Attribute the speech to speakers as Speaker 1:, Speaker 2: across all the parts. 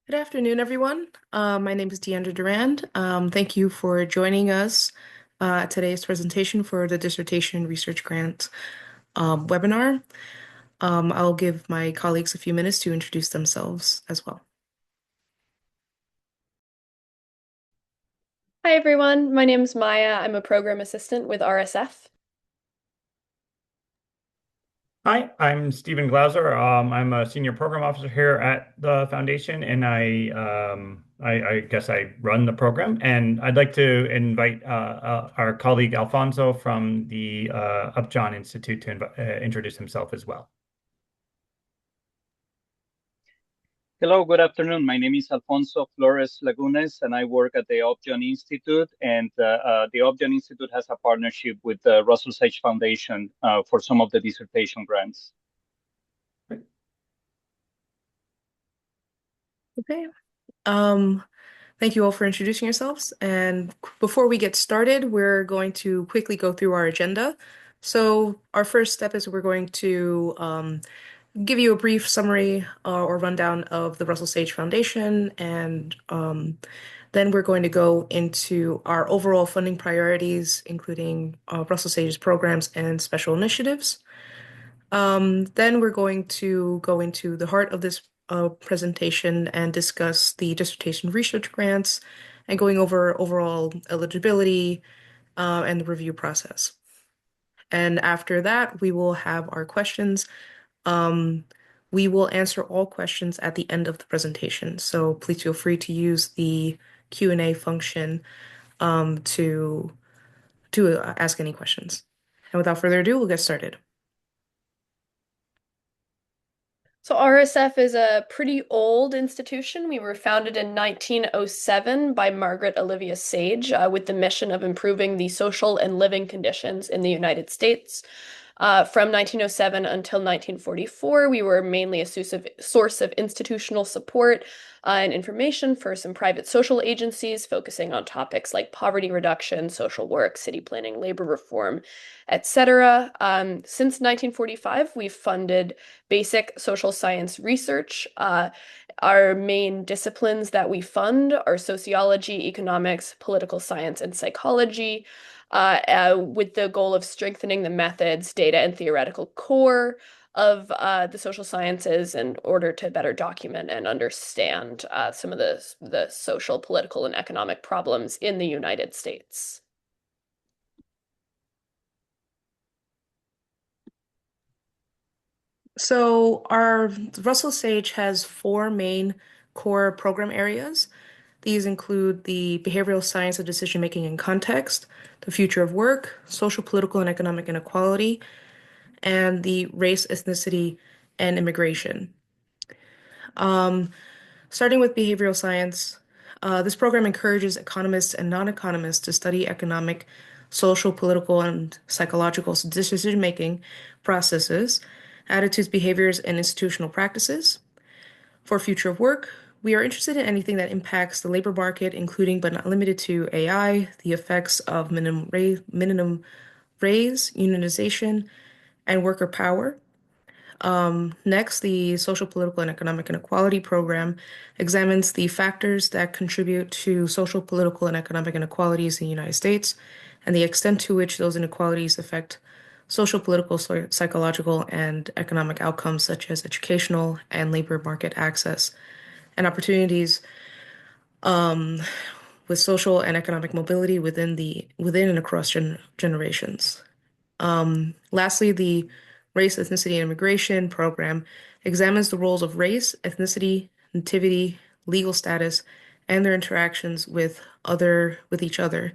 Speaker 1: Good afternoon, everyone. My name is Deandra Durand. Thank you for joining us at today's presentation for the Dissertation Research Grant webinar. I'll give my colleagues a few minutes to introduce themselves as well.
Speaker 2: Hi everyone, my name's Maya. I'm a program assistant with RSF.
Speaker 3: Hi, I'm Stephen Glauser. I'm a senior program officer here at the foundation, and I guess I run the program. And I'd like to invite our colleague Alfonso from the Upjohn Institute to introduce himself as well.
Speaker 4: Hello, good afternoon. My name is Alfonso Flores Lagunes, and I work at the Upjohn Institute. And the Upjohn Institute has a partnership with the Russell Sage Foundation for some of the dissertation grants.
Speaker 1: Okay. Thank you all for introducing yourselves. And before we get started, we're going to quickly go through our agenda. So our first step is we're going to give you a brief summary or rundown of the Russell Sage Foundation, and then we're going to go into our overall funding priorities, including Russell Sage's programs and special initiatives. Then we're going to go into the heart of this presentation and discuss the dissertation research grants and going over overall eligibility and the review process. And after that, we will have our questions. Um, we will answer all questions at the end of the presentation, so please feel free to use the Q&A function to ask any questions. And without further ado, we'll get started.
Speaker 2: So RSF is a pretty old institution. We were founded in 1907 by Margaret Olivia Sage with the mission of improving the social and living conditions in the United States. From 1907 until 1944, we were mainly a source of institutional support and information for some private social agencies focusing on topics like poverty reduction, social work, city planning, labor reform, etc. Since 1945, we've funded basic social science research. Our main disciplines that we fund are sociology, economics, political science, and psychology, with the goal of strengthening the methods, data, and theoretical core of the social sciences in order to better document and understand some of the social, political, and economic problems in the United States.
Speaker 1: So our Russell Sage has four main core program areas. These include the behavioral science of decision making and context, the future of work, social, political, and economic inequality, and the race, ethnicity, and immigration. Starting with behavioral science, this program encourages economists and non-economists to study economic, social, political, and psychological decision-making processes, attitudes, behaviors, and institutional practices. For future of work, we are interested in anything that impacts the labor market, including but not limited to AI, the effects of minimum raise, unionization, and worker power. Next, the Social, Political, and Economic Inequality program examines the factors that contribute to social, political, and economic inequalities in the United States and the extent to which those inequalities affect social, political, psychological, and economic outcomes such as educational and labor market access and opportunities with social and economic mobility within and across generations. Lastly, the Race, Ethnicity, and Immigration program examines the roles of race, ethnicity, nativity, legal status, and their interactions with each other,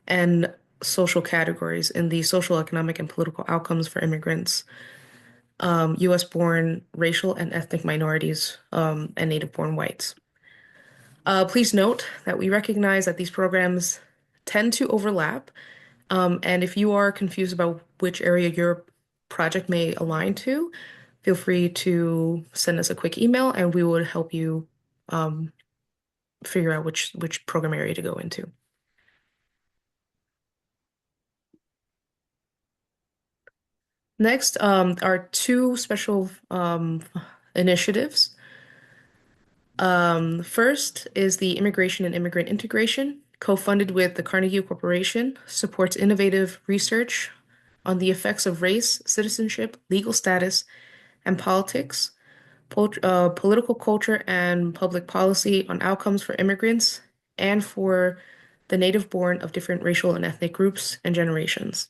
Speaker 1: and social categories in the social, economic, and political outcomes for immigrants, U.S.-born racial and ethnic minorities, and native-born whites. Please note that we recognize that these programs tend to overlap, and if you are confused about which area your project may align to, feel free to send us a quick email and we would help you figure out which program area to go into. Next are two special initiatives. First is the Immigration and Immigrant Integration, co-funded with the Carnegie Corporation, supports innovative research on the effects of race, citizenship, legal status, and politics, political culture, and public policy on outcomes for immigrants and for the native born of different racial and ethnic groups and generations.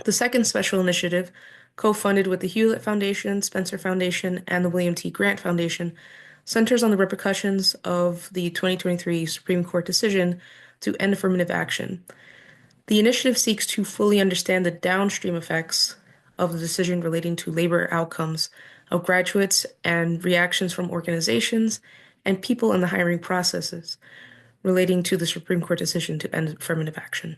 Speaker 1: The second special initiative, co-funded with the Hewlett Foundation, Spencer Foundation, and the William T. Grant Foundation, centers on the repercussions of the 2023 Supreme Court decision to end affirmative action. The initiative seeks to fully understand the downstream effects of the decision relating to labor outcomes of graduates and reactions from organizations and people in the hiring processes relating to the Supreme Court decision to end affirmative action.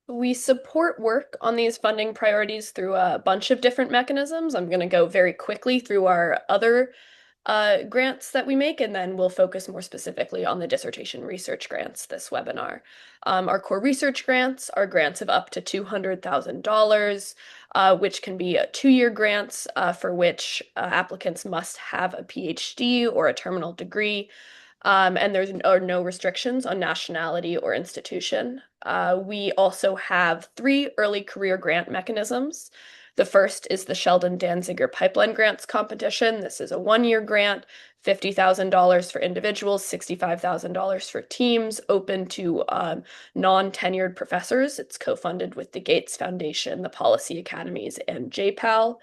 Speaker 2: We support work on these funding priorities through a bunch of different mechanisms. I'm going to go very quickly through our other grants that we make, and then we'll focus more specifically on the dissertation research grants this webinar. Our core research grants are grants of up to $200,000, which can be 2-year grants for which applicants must have a PhD or a terminal degree. And there are no restrictions on nationality or institution. We also have 3 early career grant mechanisms. The first is the Sheldon Danziger Pipeline Grants Competition. This is a 1-year grant, $50,000 for individuals, $65,000 for teams, open to non-tenured professors. It's co-funded with the Gates Foundation, the Policy Academies, and JPAL.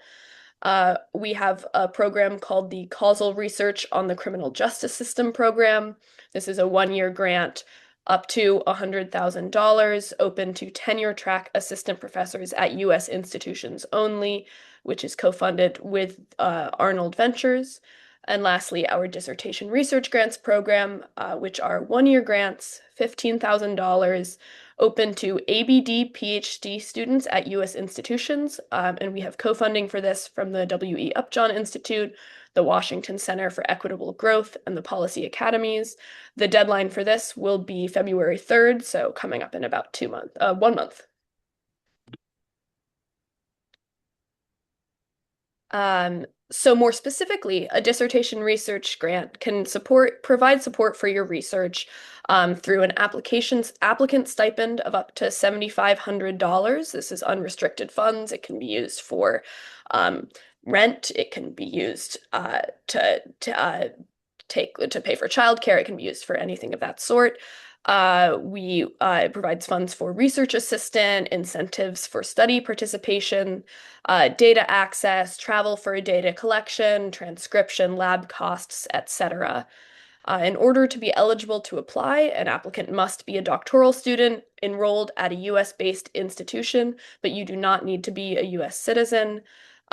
Speaker 2: We have a program called the Causal Research on the Criminal Justice System program. This is a 1-year grant up to $100,000, open to tenure track assistant professors at U.S. institutions only, which is co-funded with Arnold Ventures. And lastly, our dissertation research grants program, which are 1-year grants, $15,000, open to ABD PhD students at U.S. institutions. And we have co-funding for this from the W.E. Upjohn Institute, the Washington Center for Equitable Growth, and the Policy Academies. The deadline for this will be February 3rd, so coming up in about 1 month. So more specifically, a dissertation research grant can provide support for your research through an applicant stipend of up to $7,500. This is unrestricted funds. It can be used for rent. It can be used to pay for childcare. It can be used for anything of that sort. We provides funds for research assistant, incentives for study participation, data access, travel for data collection, transcription, lab costs, etc. In order to be eligible to apply, an applicant must be a doctoral student enrolled at a U.S.-based institution, but you do not need to be a U.S. citizen.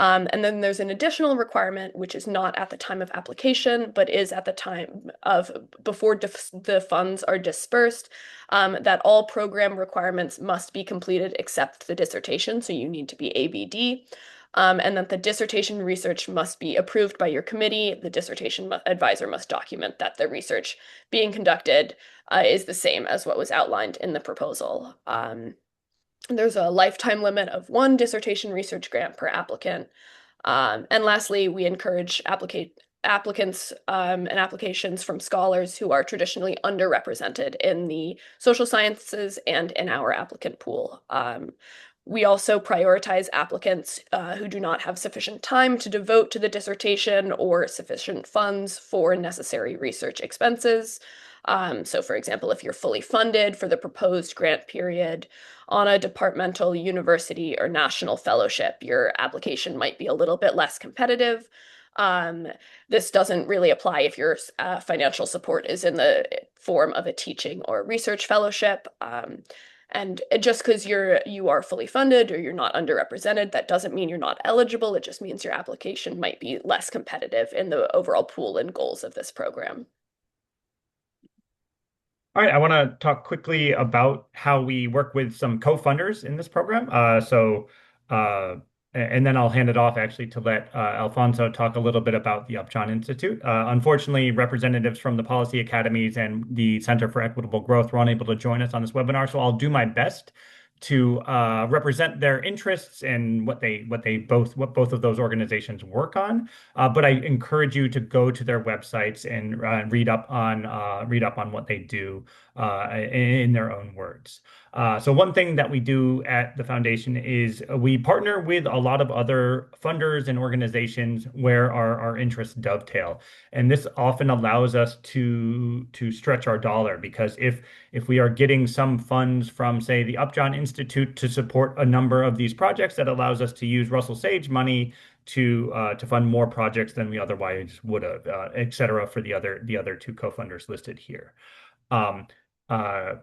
Speaker 2: And then there's an additional requirement, which is not at the time of application, but is at the time of before the funds are dispersed, that all program requirements must be completed except the dissertation. So you need to be ABD. And that the dissertation research must be approved by your committee. The dissertation advisor must document that the research being conducted is the same as what was outlined in the proposal. There's a lifetime limit of 1 dissertation research grant per applicant. And lastly, we encourage applicants and applications from scholars who are traditionally underrepresented in the social sciences and in our applicant pool. We also prioritize applicants who do not have sufficient time to devote to the dissertation or sufficient funds for necessary research expenses. So for example, if you're fully funded for the proposed grant period on a departmental, university, or national fellowship, your application might be a little bit less competitive. This doesn't really apply if your financial support is in the form of a teaching or research fellowship. And just because you are fully funded or you're not underrepresented, that doesn't mean you're not eligible. It just means your application might be less competitive in the overall pool and goals of this program.
Speaker 3: All right, I want to talk quickly about how we work with some co-funders in this program. And then I'll hand it off actually to let Alfonso talk a little bit about the Upjohn Institute. Unfortunately, representatives from the policy academies and the Center for Equitable Growth were unable to join us on this webinar, so I'll do my best to represent their interests and what both of those organizations work on. But I encourage you to go to their websites and read up on what they do in their own words. So one thing that we do at the foundation is we partner with a lot of other funders and organizations where our interests dovetail. And this often allows us to stretch our dollar because if we are getting some funds from, say, the Upjohn Institute to support a number of these projects, that allows us to use Russell Sage money to fund more projects than we otherwise would have, et cetera, for the other two co-funders listed here. Um, uh,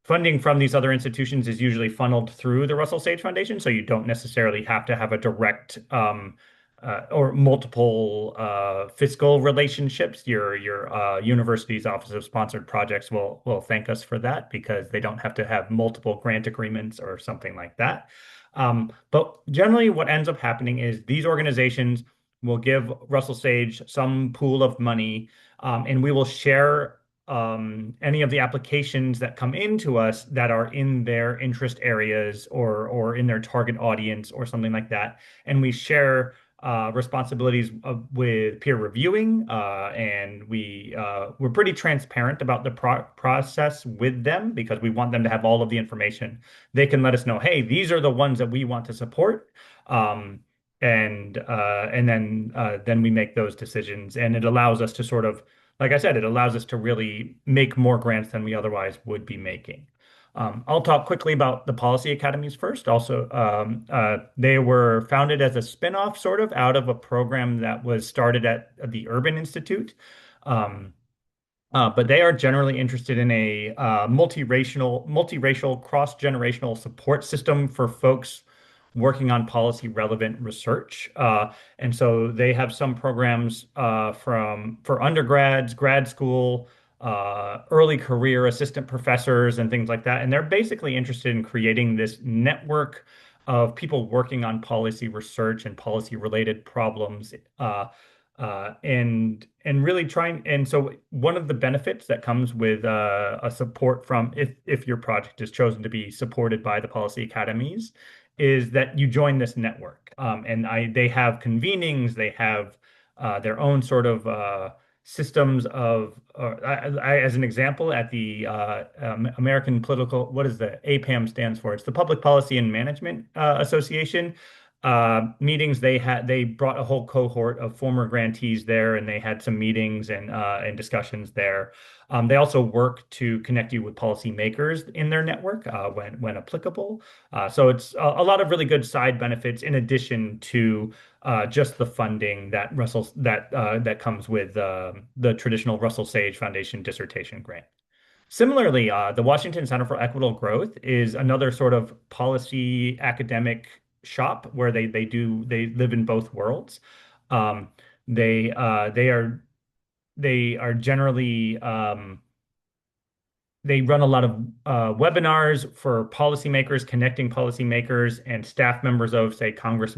Speaker 3: Funding from these other institutions is usually funneled through the Russell Sage Foundation, so you don't necessarily have to have a direct or multiple fiscal relationships. Your university's Office of Sponsored Projects will thank us for that because they don't have to have multiple grant agreements or something like that. But generally, what ends up happening is these organizations will give Russell Sage some pool of money, and we will share any of the applications that come into us that are in their interest areas or in their target audience or something like that. And we share responsibilities with peer reviewing, and we're pretty transparent about the process with them because we want them to have all of the information. They can let us know, hey, these are the ones that we want to support. Then we make those decisions, and it allows us to sort of, like I said, it allows us to really make more grants than we otherwise would be making. I'll talk quickly about the policy academies first. Also, they were founded as a spinoff, sort of, out of a program that was started at the Urban Institute. Um, but they are generally interested in a multiracial, cross-generational support system for folks working on policy relevant research. And so they have some programs for undergrads, grad school, early career assistant professors, and things like that. And they're basically interested in creating this network of people working on policy research and policy related problems. And really trying, and so one of the benefits that comes with a support from, if your project is chosen to be supported by the policy academies, is that you join this network. They have convenings, they have their own sort of systems of, as an example, at the American Political, what is the APAM stands for? It's the Public Policy and Management Association. Meetings they brought a whole cohort of former grantees there, and they had some meetings and discussions there. They also work to connect you with policymakers in their network when applicable. So it's a lot of really good side benefits in addition to just the funding that comes with the traditional Russell Sage Foundation dissertation grant. Similarly, the Washington Center for Equitable Growth is another sort of policy academic shop where they live in both worlds. Um, they uh, they are they are generally they run a lot of webinars for policymakers, connecting policymakers and staff members of, say, Congress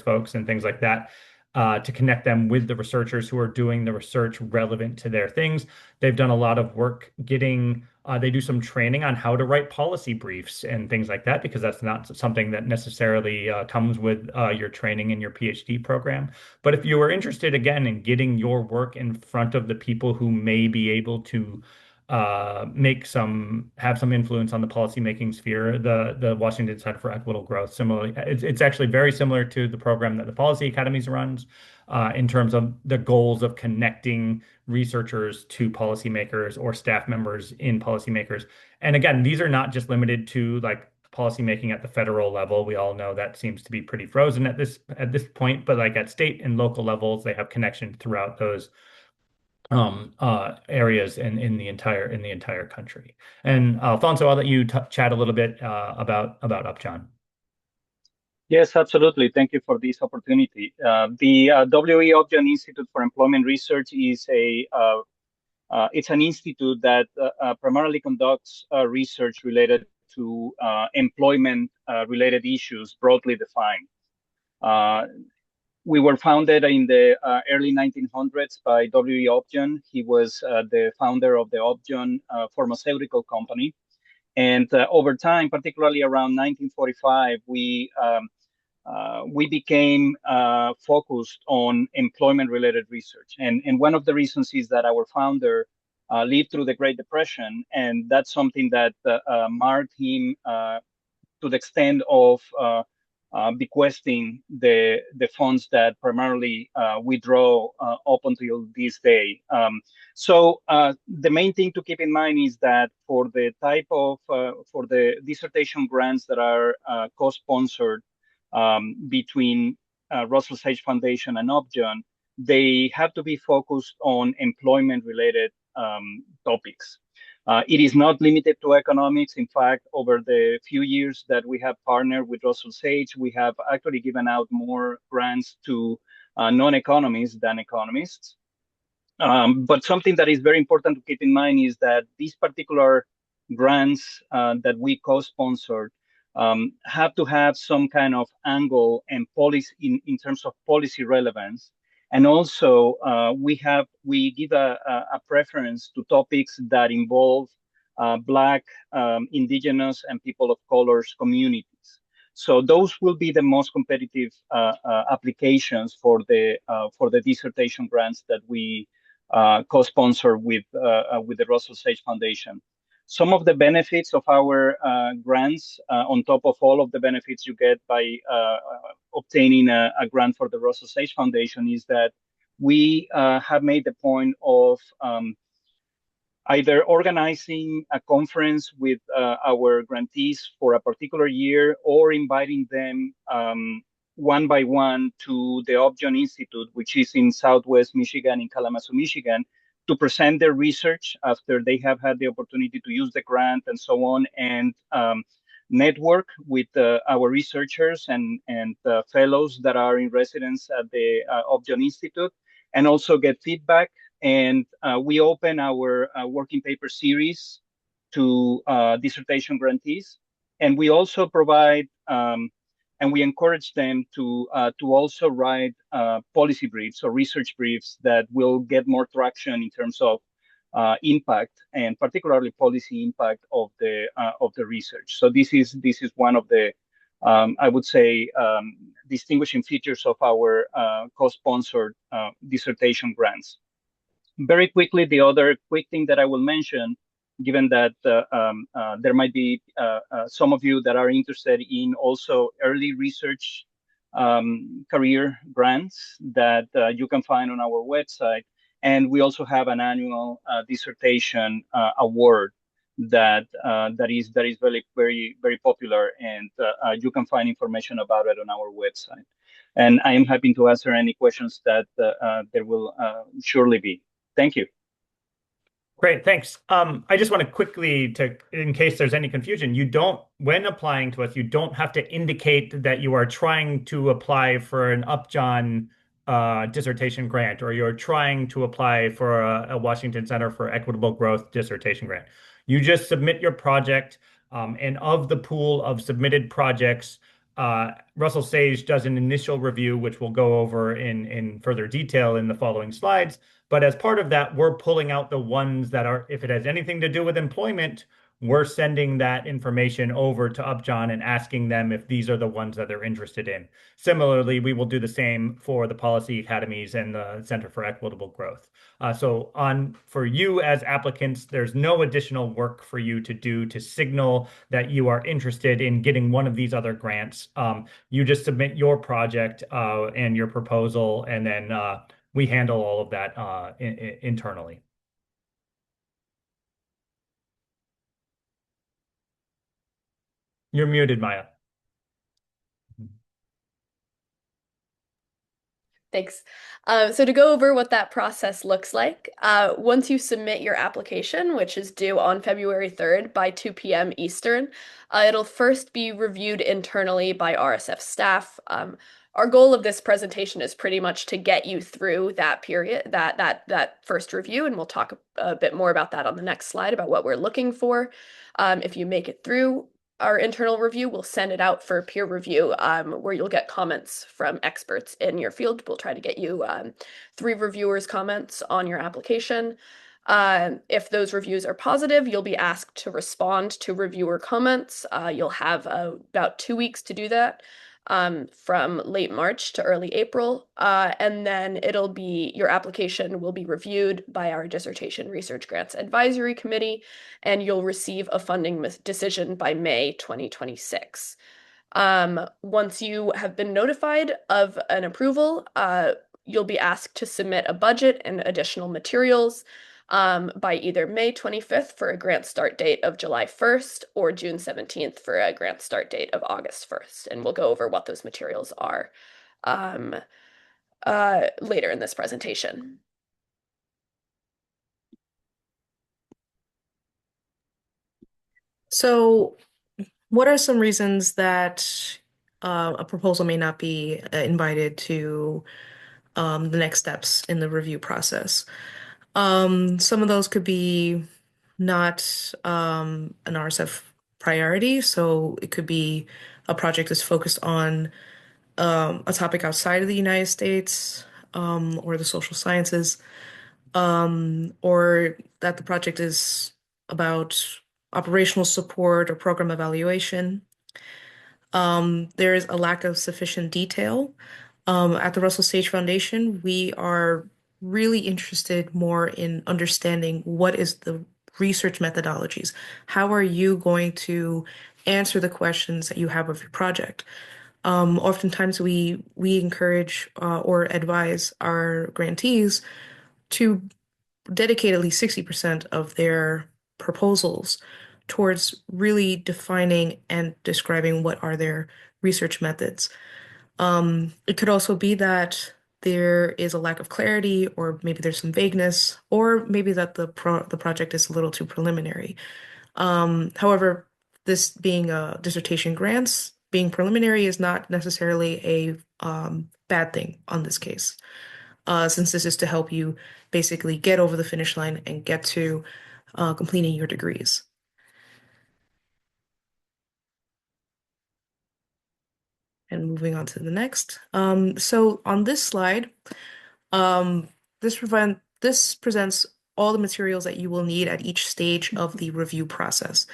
Speaker 3: folks and things like that, to connect them with the researchers who are doing the research relevant to their things. They've done a lot of work they do some training on how to write policy briefs and things like that, because that's not something that necessarily comes with your training in your PhD program. But if you are interested, again, in getting your work in front of the people who may be able to have some influence on the policymaking sphere. The Washington Center for Equitable Growth, similarly, it's actually very similar to the program that the Policy Academies runs in terms of the goals of connecting researchers to policymakers or staff members in policymakers. And again, these are not just limited to like policymaking at the federal level. We all know that seems to be pretty frozen at this point, but like at state and local levels, they have connections throughout those areas in the entire country. And Alfonso, I'll let you chat a little bit about Upjohn.
Speaker 4: Yes, absolutely. Thank you for this opportunity. The W.E. Upjohn Institute for Employment Research is it's an institute that primarily conducts research related to employment related issues, broadly defined. We were founded in the early 1900s by W.E. Upjohn. He was the founder of the Upjohn pharmaceutical company. And over time, particularly around 1945, we became focused on employment-related research. And one of the reasons is that our founder lived through the Great Depression, and that's something that marked him to the extent of bequesting the funds that primarily we draw up until this day. So the main thing to keep in mind is that for the type of for the dissertation grants that are co-sponsored between Russell Sage Foundation and Upjohn, they have to be focused on employment-related topics. It is not limited to economics. In fact, over the few years that we have partnered with Russell Sage, we have actually given out more grants to non-economists than economists. But something that is very important to keep in mind is that these particular grants that we co-sponsored have to have some kind of angle and policy in terms of policy relevance. And also, we give a preference to topics that involve Black, Indigenous, and people of colors communities. So those will be the most competitive applications for the dissertation grants that we co-sponsor with the Russell Sage Foundation. Some of the benefits of our grants, on top of all of the benefits you get by obtaining a grant for the Russell Sage Foundation, is that we have made the point of either organizing a conference with our grantees for a particular year or inviting them one by one to the Upjohn Institute, which is in Southwest Michigan, in Kalamazoo, Michigan, to present their research after they have had the opportunity to use the grant and so on, and network with our researchers and fellows that are in residence at the Upjohn Institute, and also get feedback. And we open our working paper series to dissertation grantees. And we also provide and we encourage them to also write policy briefs or research briefs that will get more traction in terms of impact, and particularly policy impact of the research. So this is one of the I would say distinguishing features of our co-sponsored dissertation grants. Very quickly, the other quick thing that I will mention, given that there might be some of you that are interested in also early research career grants that you can find on our website. And we also have an annual dissertation award that is very popular, and you can find information about it on our website. And I am happy to answer any questions that there will surely be. Thank you.
Speaker 3: Great, thanks. I just want to quickly, in case there's any confusion, when applying to us, you don't have to indicate that you are trying to apply for an Upjohn dissertation grant, or you're trying to apply for a Washington Center for Equitable Growth dissertation grant. You just submit your project, and of the pool of submitted projects, Russell Sage does an initial review, which we'll go over in further detail in the following slides. But as part of that, we're pulling out the ones that are, if it has anything to do with employment, we're sending that information over to Upjohn and asking them if these are the ones that they're interested in. Similarly, we will do the same for the policy academies and the Center for Equitable Growth. For you as applicants, there's no additional work for you to do to signal that you are interested in getting one of these other grants. You just submit your project and your proposal, and then we handle all of that internally. You're muted, Maya.
Speaker 2: Thanks. So to go over what that process looks like, once you submit your application, which is due on February 3rd by 2 p.m. Eastern, it'll first be reviewed internally by RSF staff. Our goal of this presentation is pretty much to get you through that period, that first review, and we'll talk a bit more about that on the next slide about what we're looking for. If you make it through our internal review, we'll send it out for peer review, where you'll get comments from experts in your field. We'll try to get you 3 reviewers' comments on your application. If those reviews are positive, you'll be asked to respond to reviewer comments. You'll have about 2 weeks to do that, from late March to early April. And then your application will be reviewed by our Dissertation Research Grants Advisory Committee, and you'll receive a funding decision by May 2026. Once you have been notified of an approval, you'll be asked to submit a budget and additional materials by either May 25th for a grant start date of July 1st or June 17th for a grant start date of August 1st. And we'll go over what those materials are um, later in this presentation.
Speaker 1: So, what are some reasons that a proposal may not be invited to the next steps in the review process? Some of those could be not an RSF priority, so it could be a project that's focused on a topic outside of the United States, or the social sciences, or that the project is about operational support or program evaluation. There is a lack of sufficient detail. At the Russell Sage Foundation, we are really interested more in understanding what is the research methodologies. How are you going to answer the questions that you have of your project? Oftentimes, we encourage or advise our grantees to dedicate at least 60% of their proposals towards really defining and describing what are their research methods. It could also be that there is a lack of clarity, or maybe there's some vagueness, or maybe that the project is a little too preliminary. However, this being a dissertation grants, being preliminary is not necessarily a bad thing on this case, since this is to help you basically get over the finish line and get to completing your degrees. And moving on to the next. So on this slide, um, this presents all the materials that you will need at each stage of the review process.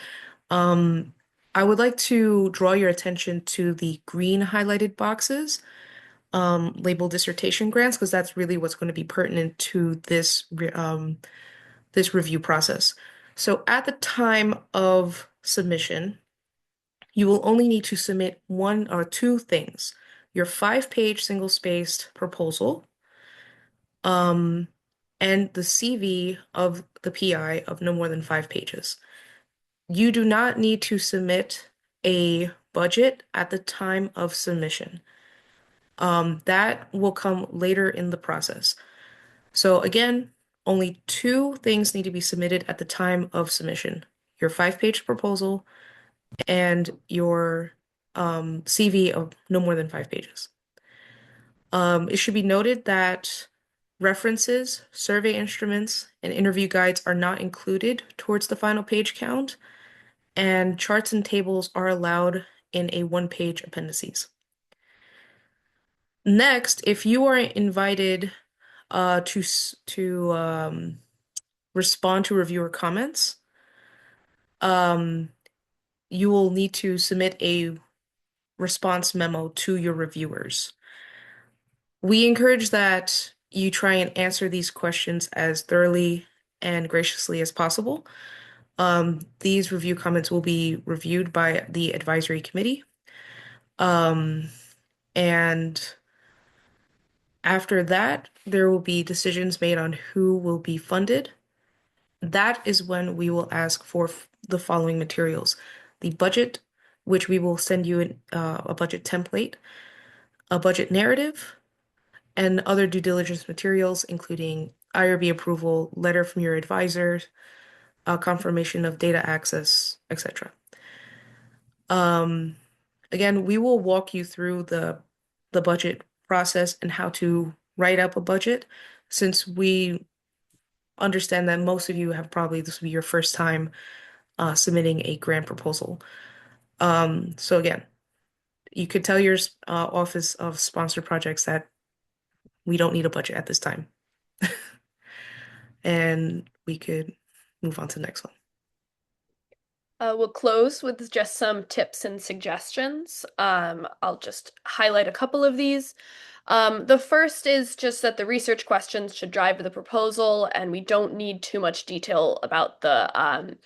Speaker 1: Um, I would like to draw your attention to the green highlighted boxes, labeled dissertation grants, because that's really what's going to be pertinent to this review process. So at the time of submission, you will only need to submit one or two things: your 5-page single-spaced proposal, um, and the CV of the PI of no more than 5 pages. You do not need to submit a budget at the time of submission. That will come later in the process. So again, only two things need to be submitted at the time of submission: your 5-page proposal and your CV of no more than 5 pages. It should be noted that references, survey instruments, and interview guides are not included towards the final page count, and charts and tables are allowed in a one-page appendices. Next, if you are invited to respond to reviewer comments, um, you will need to submit a response memo to your reviewers. We encourage that you try and answer these questions as thoroughly and graciously as possible. These review comments will be reviewed by the advisory committee. And after that, there will be decisions made on who will be funded. That is when we will ask for the following materials: the budget, which we will send you a budget template, a budget narrative, and other due diligence materials, including IRB approval, letter from your advisor, confirmation of data access, etc. Again, we will walk you through the budget process and how to write up a budget, since we understand that most of you have probably this will be your first time submitting a grant proposal. So again, you could tell your Office of Sponsored Projects that we don't need a budget at this time. And we could move on to the next one.
Speaker 2: We'll close with just some tips and suggestions. I'll just highlight a couple of these. The first is just that the research questions should drive the proposal, and we don't need too much detail about the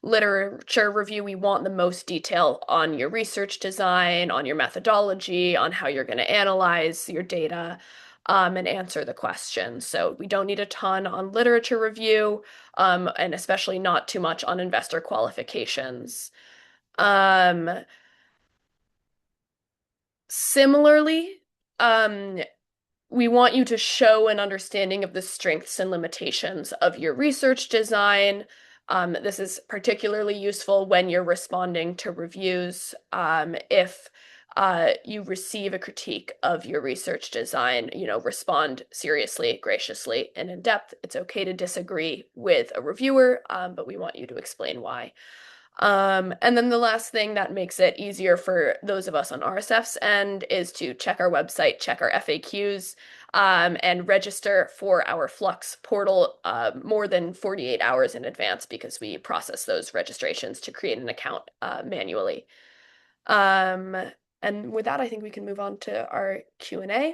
Speaker 2: literature review. We want the most detail on your research design, on your methodology, on how you're going to analyze your data, and answer the questions. So we don't need a ton on literature review, and especially not too much on investor qualifications. Um, Similarly, um, we want you to show an understanding of the strengths and limitations of your research design. This is particularly useful when you're responding to reviews. If you receive a critique of your research design, respond seriously, graciously, and in depth. It's okay to disagree with a reviewer, but we want you to explain why. And then the last thing that makes it easier for those of us on RSF's end is to check our website, check our FAQs, and register for our Flux portal more than 48 hours in advance because we process those registrations to create an account manually. Um, and with that, I think we can move on to our Q&A.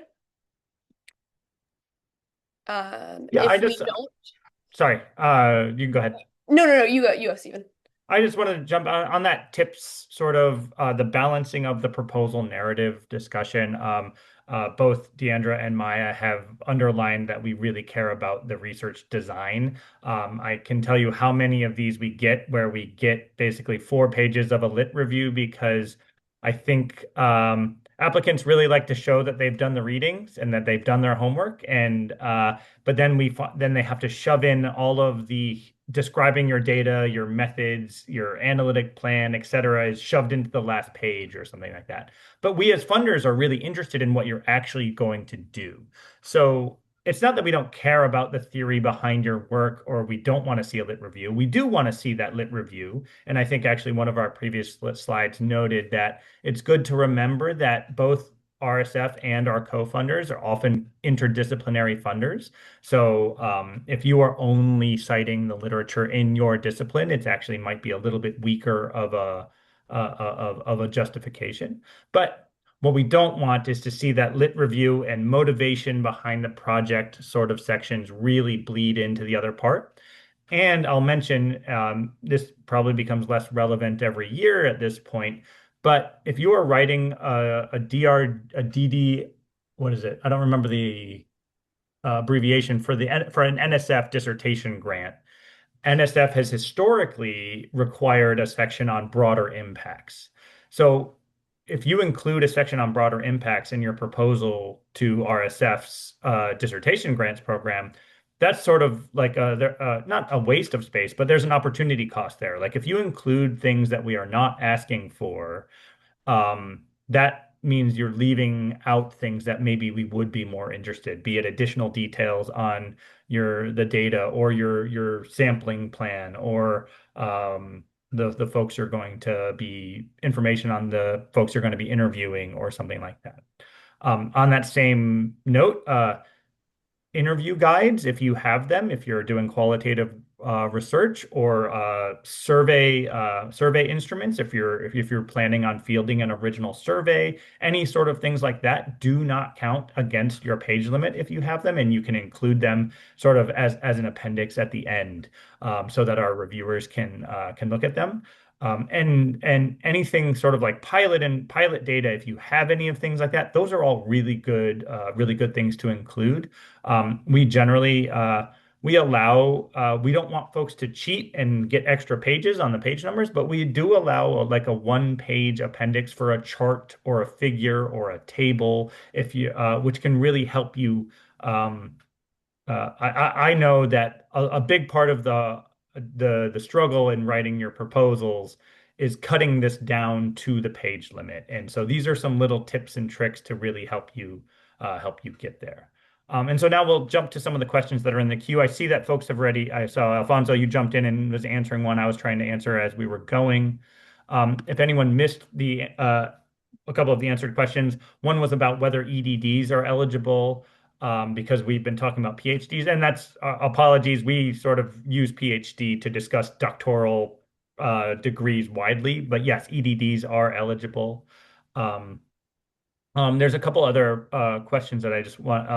Speaker 3: Yeah,
Speaker 2: If we don't,
Speaker 3: sorry, you can go ahead.
Speaker 2: no, you go, Stephen.
Speaker 3: I just wanted to jump on that tips sort of the balancing of the proposal narrative discussion. Both Deandra and Maya have underlined that we really care about the research design. I can tell you how many of these we get where we get basically 4 pages of a lit review because I think applicants really like to show that they've done the readings and that they've done their homework. And but then they have to shove in all of the describing your data, your methods, your analytic plan, et cetera, is shoved into the last page or something like that. But we as funders are really interested in what you're actually going to do. So it's not that we don't care about the theory behind your work or we don't want to see a lit review. We do want to see that lit review. And I think actually one of our previous slides noted that it's good to remember that both RSF and our co-funders are often interdisciplinary funders. So if you are only citing the literature in your discipline, it actually might be a little bit weaker of a justification. But what we don't want is to see that lit review and motivation behind the project sort of sections really bleed into the other part. And I'll mention this probably becomes less relevant every year at this point. But if you are writing a DD, what is it? I don't remember the abbreviation for an NSF dissertation grant. NSF has historically required a section on broader impacts. So if you include a section on broader impacts in your proposal to RSF's dissertation grants program, that's sort of like not a waste of space, but there's an opportunity cost there. Like if you include things that we are not asking for, that means you're leaving out things that maybe we would be more interested, be it additional details on the data or your sampling plan or the folks you're going to be information on the folks you're going to be interviewing or something like that. On that same note, interview guides, if you have them, if you're doing qualitative research or survey instruments, if you're planning on fielding an original survey, any sort of things like that do not count against your page limit if you have them, and you can include them sort of as an appendix at the end, so that our reviewers can look at them. And anything sort of like pilot data, if you have any of things like that, those are all really good things to include. We generally we allow we don't want folks to cheat and get extra pages on the page numbers, but we do allow like a 1 page appendix for a chart or a figure or a table if you which can really help you. I know that a big part of the struggle in writing your proposals is cutting this down to the page limit. And so these are some little tips and tricks to really help you get there. And so now we'll jump to some of the questions that are in the queue. I see that folks have already. I saw Alfonso, you jumped in and was answering one I was trying to answer as we were going. If anyone missed a couple of the answered questions, one was about whether EDDs are eligible. because we've been talking about PhDs, and that's apologies. We sort of use PhD to discuss doctoral degrees widely, but yes, EDDs are eligible. Um, there's a couple other questions that I just want.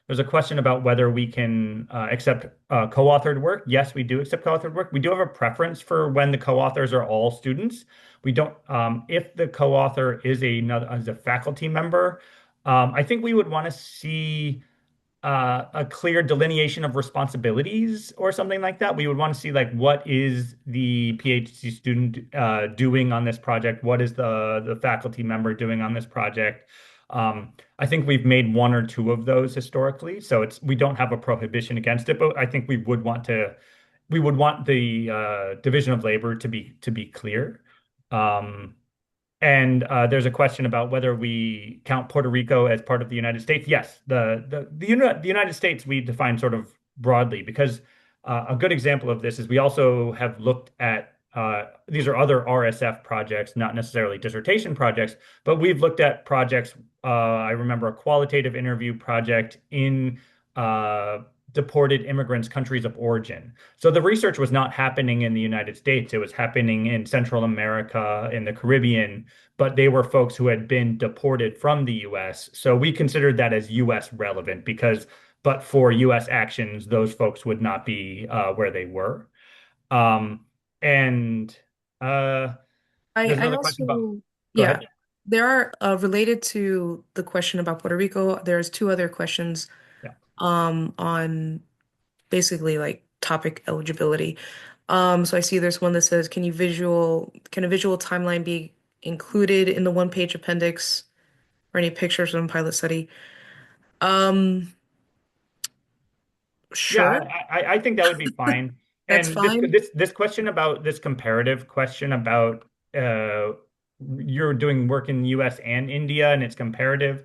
Speaker 3: There's a question about whether we can accept co-authored work. Yes, we do accept co-authored work. We do have a preference for when the co-authors are all students. We don't, if the co-author is a faculty member, I think we would want to see a clear delineation of responsibilities or something like that. We would want to see like what is the PhD student doing on this project? What is the faculty member doing on this project? I think we've made one or two of those historically, so it's we don't have a prohibition against it, but I think we would want the division of labor to be clear. Um, and there's a question about whether we count Puerto Rico as part of the United States. Yes, the United States we define sort of broadly because a good example of this is we also have looked at these are other RSF projects, not necessarily dissertation projects, but we've looked at projects. I remember a qualitative interview project in deported immigrants' countries of origin. So the research was not happening in the United States; it was happening in Central America, in the Caribbean, but they were folks who had been deported from the US. So we considered that as US relevant because, but for US actions, those folks would not be where they were. Um, and there's
Speaker 1: I
Speaker 3: another question about,
Speaker 1: also,
Speaker 3: go
Speaker 1: yeah,
Speaker 3: ahead.
Speaker 1: there are related to the question about Puerto Rico, there's two other questions
Speaker 3: Yeah.
Speaker 1: on basically like topic eligibility. So I see there's one that says, can a visual timeline be included in the one-page appendix or any pictures from pilot study? Um,
Speaker 3: Yeah,
Speaker 1: sure,
Speaker 3: I think that would be fine.
Speaker 1: that's
Speaker 3: And
Speaker 1: fine.
Speaker 3: this question about this comparative question about uh, you're doing work in the U.S. and India and it's comparative.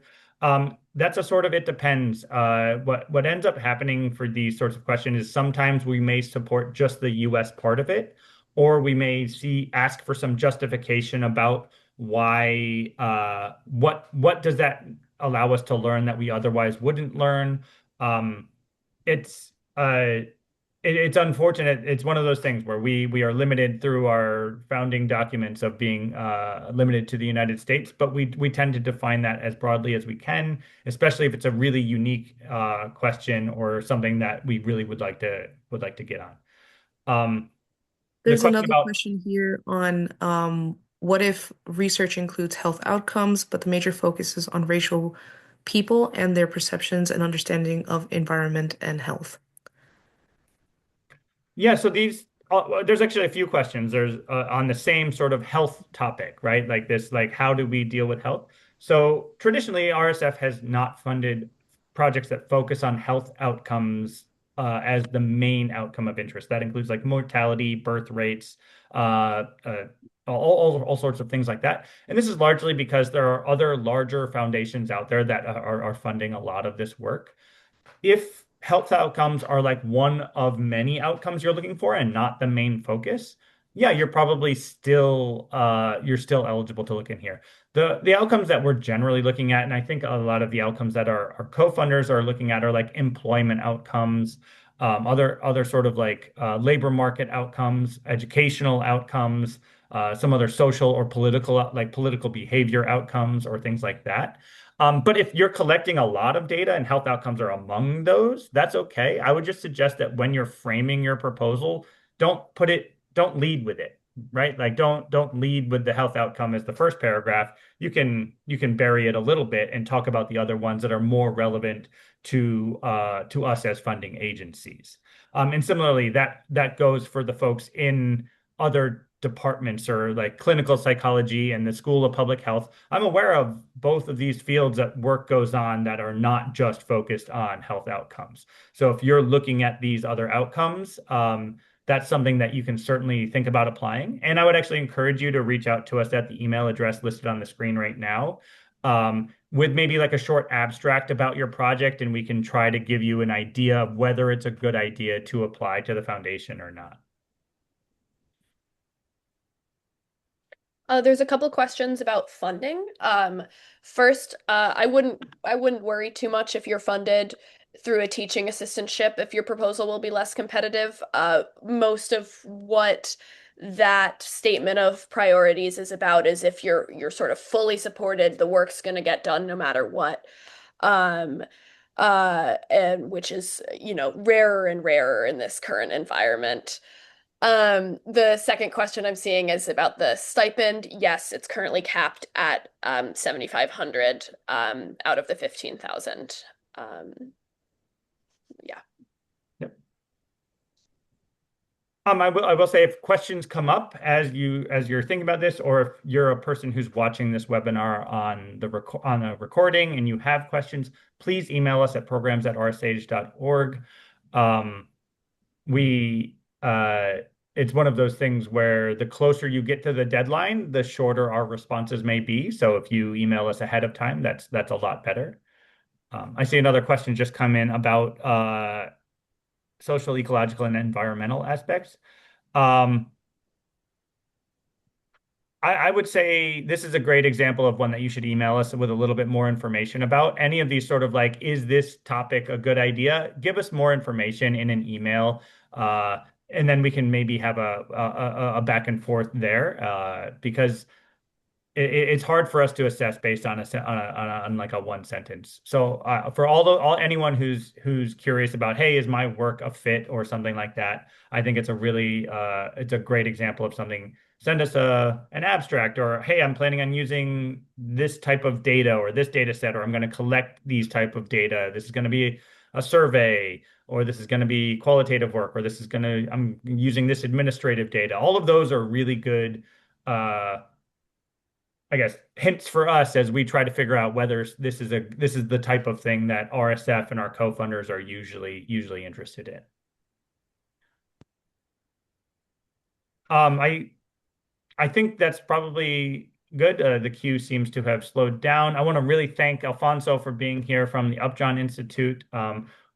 Speaker 3: That's a sort of it depends. What ends up happening for these sorts of questions is sometimes we may support just the U.S. part of it, or we may ask for some justification about why what does that allow us to learn that we otherwise wouldn't learn. Um, it's it's unfortunate. It's one of those things where we are limited through our founding documents of being limited to the United States, but we tend to define that as broadly as we can, especially if it's a really unique question or something that we really would like to get on. Um, the
Speaker 1: There's
Speaker 3: question
Speaker 1: another
Speaker 3: about
Speaker 1: question here on what if research includes health outcomes, but the major focus is on racial people and their perceptions and understanding of environment and health.
Speaker 3: Yeah, so these there's actually a few questions. There's on the same sort of health topic, right? Like this, like how do we deal with health? So traditionally, RSF has not funded projects that focus on health outcomes as the main outcome of interest. That includes like mortality, birth rates, uh, uh, all sorts of things like that. And this is largely because there are other larger foundations out there that are funding a lot of this work. If health outcomes are like one of many outcomes you're looking for and not the main focus, yeah, you're probably still you're still eligible to look in here. The outcomes that we're generally looking at, and I think a lot of the outcomes that our co-funders are looking at are like employment outcomes, other sort of like labor market outcomes, educational outcomes, some other social or political behavior outcomes or things like that. But if you're collecting a lot of data and health outcomes are among those, that's okay. I would just suggest that when you're framing your proposal, don't lead with it, right? Like don't lead with the health outcome as the first paragraph. You can bury it a little bit and talk about the other ones that are more relevant to us as funding agencies. And similarly, that goes for the folks in other departments or like clinical psychology and the School of Public Health. I'm aware of both of these fields that work goes on that are not just focused on health outcomes. So if you're looking at these other outcomes, that's something that you can certainly think about applying. And I would actually encourage you to reach out to us at the email address listed on the screen right now. With maybe like a short abstract about your project, and we can try to give you an idea of whether it's a good idea to apply to the foundation or not.
Speaker 2: There's a couple questions about funding. First, I wouldn't worry too much if you're funded through a teaching assistantship if your proposal will be less competitive. Most of what that statement of priorities is about is if you're sort of fully supported, the work's going to get done no matter what. Um, and which is, rarer and rarer in this current environment. The second question I'm seeing is about the stipend. Yes, it's currently capped at 7,500 out of the 15,000. Um, yeah.
Speaker 3: Yep. I will say if questions come up as you're thinking about this, or if you're a person who's watching this webinar on a recording and you have questions, please email us at programs@rsage.org. Um, we it's one of those things where the closer you get to the deadline, the shorter our responses may be. So if you email us ahead of time, that's a lot better. I see another question just come in about social, ecological, and environmental aspects. Um, I would say this is a great example of one that you should email us with a little bit more information about. Any of these sort of like, is this topic a good idea? Give us more information in an email, and then we can maybe have a back and forth there, because it's hard for us to assess based on on like a one sentence. So for all anyone who's curious about, hey, is my work a fit or something like that, I think it's a great example of something. Send us an abstract, or hey, I'm planning on using this type of data or this data set, or I'm going to collect these type of data. This is going to be a survey, or this is going to be qualitative work, or I'm using this administrative data. All of those are really good. I guess hints for us as we try to figure out whether this is the type of thing that RSF and our co-funders are usually interested in. Um, I I think that's probably good. The queue seems to have slowed down. I want to really thank Alfonso for being here from the Upjohn Institute.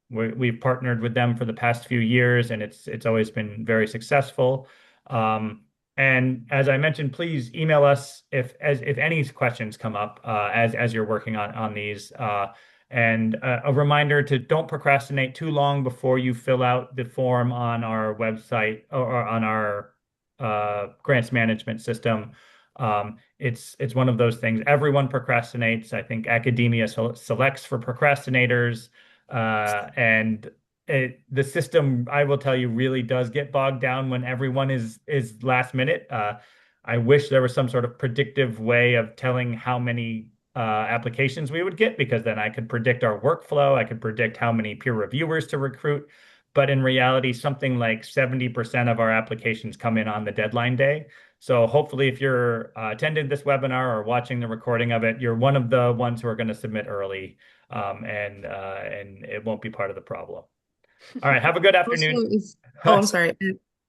Speaker 3: We've partnered with them for the past few years, and it's always been very successful. Um, and as I mentioned, please email us if any questions come up as you're working on these. And a reminder to don't procrastinate too long before you fill out the form on our website or on our grants management system. It's one of those things. Everyone procrastinates. I think academia selects for procrastinators, and the system, I will tell you, really does get bogged down when everyone is last minute. I wish there was some sort of predictive way of telling how many applications we would get, because then I could predict our workflow. I could predict how many peer reviewers to recruit. But in reality, something like 70% of our applications come in on the deadline day. So hopefully, if you're attending this webinar or watching the recording of it, you're one of the ones who are going to submit early, and it won't be part of the problem. All right, have a good
Speaker 1: Also,
Speaker 3: afternoon.
Speaker 1: I'm sorry.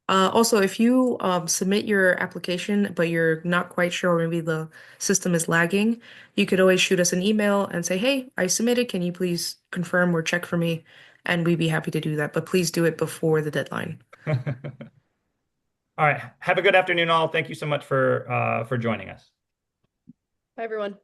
Speaker 1: Also, if you submit your application, but you're not quite sure, or maybe the system is lagging, you could always shoot us an email and say, "Hey, I submitted. Can you please confirm or check for me?" And we'd be happy to do that. But please do it before the deadline.
Speaker 3: All right, have a good afternoon, all. Thank you so much for joining us.
Speaker 2: Bye, everyone.